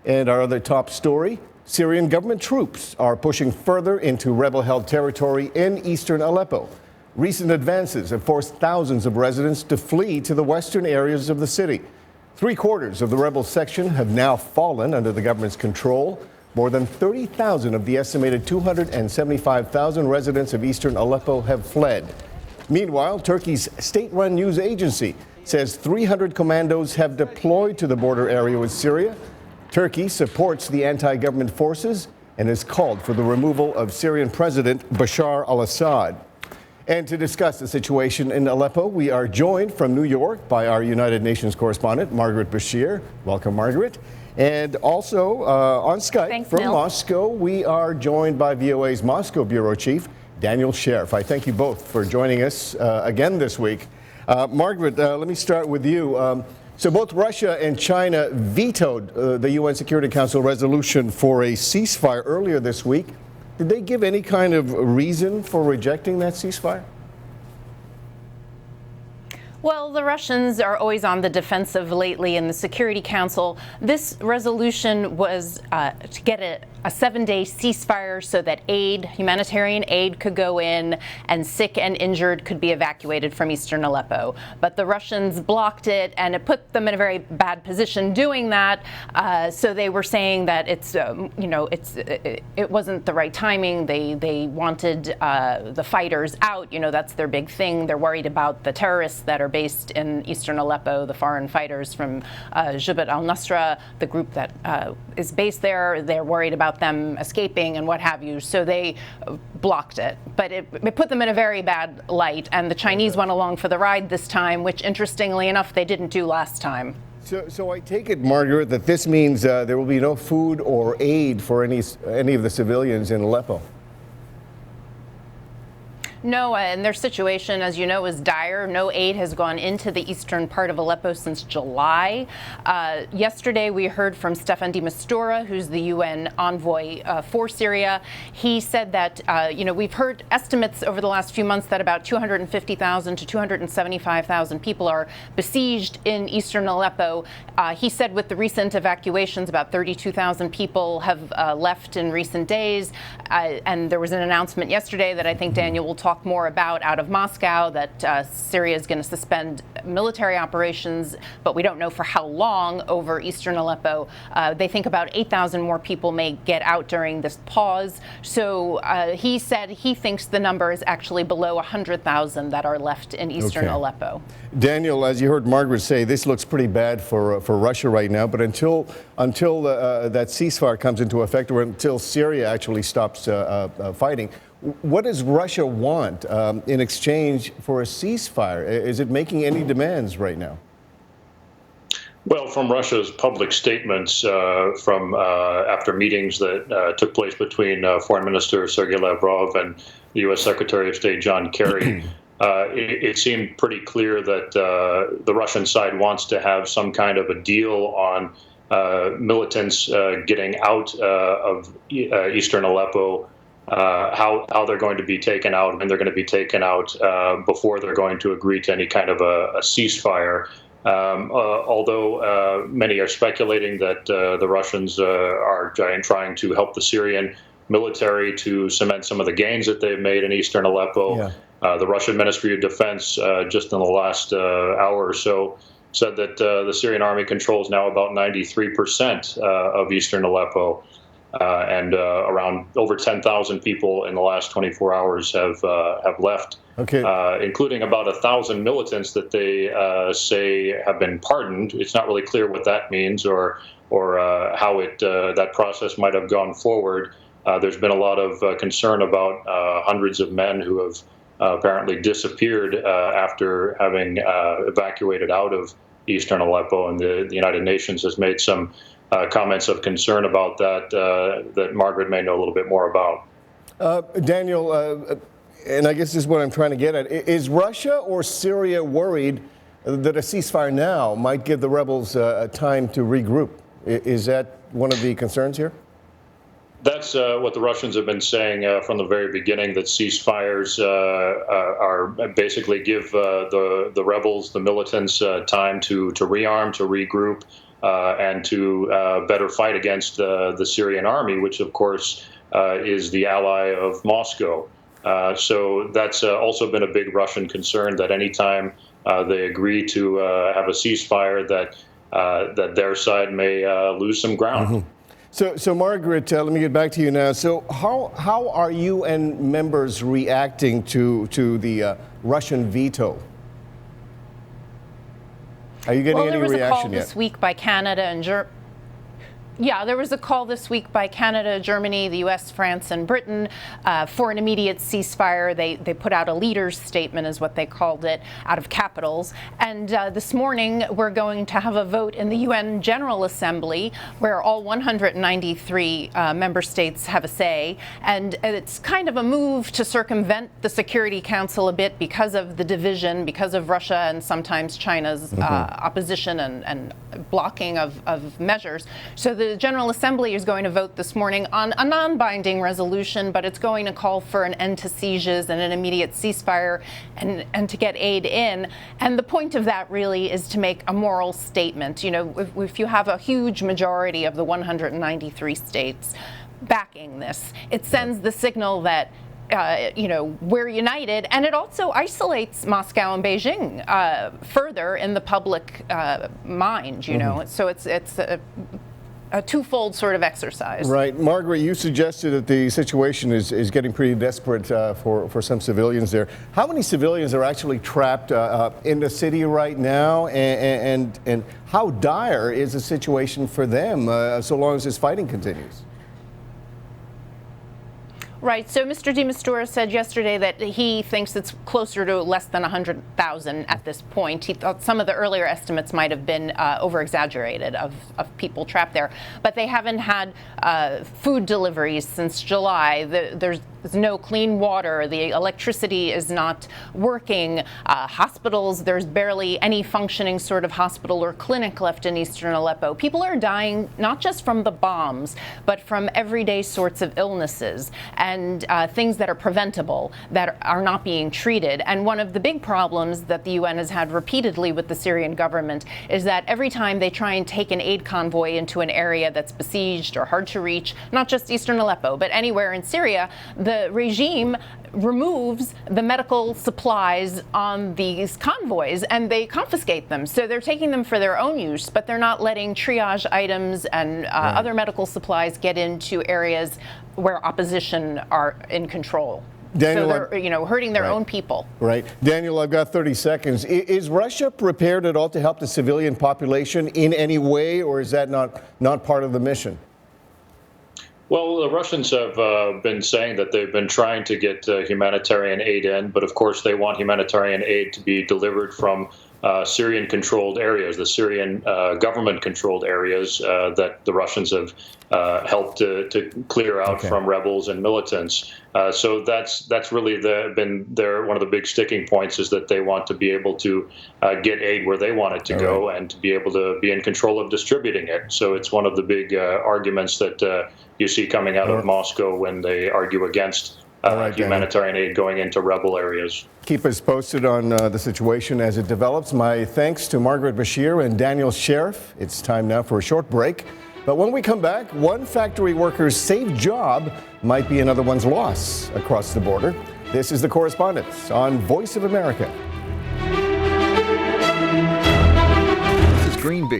And our other top story, Syrian government troops are pushing further into rebel-held territory in eastern Aleppo. Recent advances have forced thousands of residents to flee to the western areas of the city. Three-quarters of the rebel section have now fallen under the government's control. More than 30,000 of the estimated 275,000 residents of eastern Aleppo have fled. Meanwhile, Turkey's state-run news agency says 300 commandos have deployed to the border area with Syria. Turkey supports the anti-government forces and has called for the removal of Syrian President Bashar al-Assad. And to discuss the situation in Aleppo, we are joined from New York by our United Nations correspondent, Margaret Besheer. Welcome, Margaret. And also on Skype. Thanks, from Neil. Moscow, we are joined by VOA's Moscow bureau chief, Daniel Schearf. I thank you both for joining us again this week. Margaret, let me start with you. So both Russia and China vetoed the UN Security Council resolution for a ceasefire earlier this week. Did they give any kind of reason for rejecting that ceasefire? Well, the Russians are always on the defensive lately in the Security Council. This resolution was to get a 7-day ceasefire so that humanitarian aid could go in and sick and injured could be evacuated from eastern Aleppo. But the Russians blocked it, and it put them in a very bad position doing that. So they were saying that it wasn't the right timing. They wanted the fighters out. That's their big thing. They're worried about the terrorists that are based in eastern Aleppo, the foreign fighters from Jabhat al-Nusra, the group that is based there. They're worried about them escaping and what have you, so they blocked it. But it put them in a very bad light, and the Chinese went along for the ride this time, which interestingly enough they didn't do last time. So I take it, Margaret, that this means there will be no food or aid for any of the civilians in Aleppo. No, and their situation, as you know, is dire. No aid has gone into the eastern part of Aleppo since July. Yesterday, we heard from Staffan de Mistura, who's the UN envoy for Syria. He said that, we've heard estimates over the last few months that about 250,000 to 275,000 people are besieged in eastern Aleppo. He said with the recent evacuations, about 32,000 people have left in recent days. And there was an announcement yesterday that I think Daniel will talk more about out of Moscow, that Syria is going to suspend military operations, but we don't know for how long over eastern Aleppo. They think about 8,000 more people may get out during this pause. So he said he thinks the number is actually below 100,000 that are left in eastern Aleppo. Daniel, as you heard Margaret say, this looks pretty bad for Russia right now, but until that ceasefire comes into effect, or until Syria actually stops fighting, what does Russia want in exchange for a ceasefire? Is it making any demands right now? Well, from Russia's public statements from after meetings that took place between Foreign Minister Sergei Lavrov and the U.S. Secretary of State John Kerry, it seemed pretty clear that the Russian side wants to have some kind of a deal on militants getting out of eastern Aleppo. How they're going to be taken out, and they're going to be taken out before they're going to agree to any kind of a ceasefire. Although many are speculating that the Russians are trying to help the Syrian military to cement some of the gains that they've made in eastern Aleppo. Yeah. The Russian Ministry of Defense just in the last hour or so said that the Syrian army controls now about 93% of eastern Aleppo. And around over 10,000 people in the last 24 hours have left, including about 1,000 militants that they say have been pardoned. It's not really clear what that means or how that process might have gone forward. There's been a lot of concern about hundreds of men who have apparently disappeared after having evacuated out of eastern Aleppo, and the United Nations has made some comments of concern about that Margaret may know a little bit more about. Daniel, and I guess this is what I'm trying to get at. Is Russia or Syria worried that a ceasefire now might give the rebels time to regroup? Is that one of the concerns here? That's what the Russians have been saying from the very beginning, that ceasefires are basically give the rebels, the militants, time to rearm, to regroup, and to better fight against the Syrian army, which, of course, is the ally of Moscow. So that's also been a big Russian concern, that anytime they agree to have a ceasefire, that their side may lose some ground. Mm-hmm. So Margaret, let me get back to you now. So how are UN members reacting to the Russian veto? Are you getting any reaction yet? Well, there was a call this week by Canada and Germany. Yeah, there was a call this week by Canada, Germany, the U.S., France, and Britain for an immediate ceasefire. They put out a leader's statement, is what they called it, out of capitals. And this morning, we're going to have a vote in the UN General Assembly, where all 193 member states have a say. And it's kind of a move to circumvent the Security Council a bit because of the division, because of Russia and sometimes China's opposition and blocking of measures. So the General Assembly is going to vote this morning on a non-binding resolution, but it's going to call for an end to sieges and an immediate ceasefire and to get aid in. And the point of that really is to make a moral statement. You know, if you have a huge majority of the 193 states backing this, it sends the signal that you know, we're united, and it also isolates Moscow and Beijing further in the public mind, you know. So it's a twofold sort of exercise. Right. Margaret, you suggested that the situation is getting pretty desperate for some civilians there. How many civilians are actually trapped in the city right now, and how dire is the situation for them so long as this fighting continues? Right. So Mr. de Mistura said yesterday that he thinks it's closer to less than 100,000 at this point. He thought some of the earlier estimates might have been over-exaggerated of people trapped there. But they haven't had food deliveries since July. There's no clean water. The electricity is not working. Hospitals, there's barely any functioning sort of hospital or clinic left in eastern Aleppo. People are dying not just from the bombs, but from everyday sorts of illnesses and things that are preventable that are not being treated. And one of the big problems that the UN has had repeatedly with the Syrian government is that every time they try and take an aid convoy into an area that's besieged or hard to reach, not just eastern Aleppo, but anywhere in Syria, the regime removes the medical supplies on these convoys and they confiscate them. So they're taking them for their own use, but they're not letting triage items and other medical supplies get into areas where opposition are in control. Daniel, so they're, you know, hurting their own people. Right. Daniel, I've got 30 seconds. Is Russia prepared at all to help the civilian population in any way, or is that not part of the mission? Well, the Russians have been saying that they've been trying to get humanitarian aid in, but of course they want humanitarian aid to be delivered from Syrian-controlled areas, the Syrian government-controlled areas that the Russians have helped to clear out from rebels and militants. So that's really been one of the big sticking points, is that they want to be able to get aid where they want it to go and to be able to be in control of distributing it. So it's one of the big arguments that you see coming out of Moscow when they argue against humanitarian aid going into rebel areas. Keep us posted on the situation as it develops. My thanks to Margaret Besheer and Daniel Schearf. It's time now for a short break. But when we come back, one factory worker's saved job might be another one's loss across the border. This is The Correspondents on Voice of America.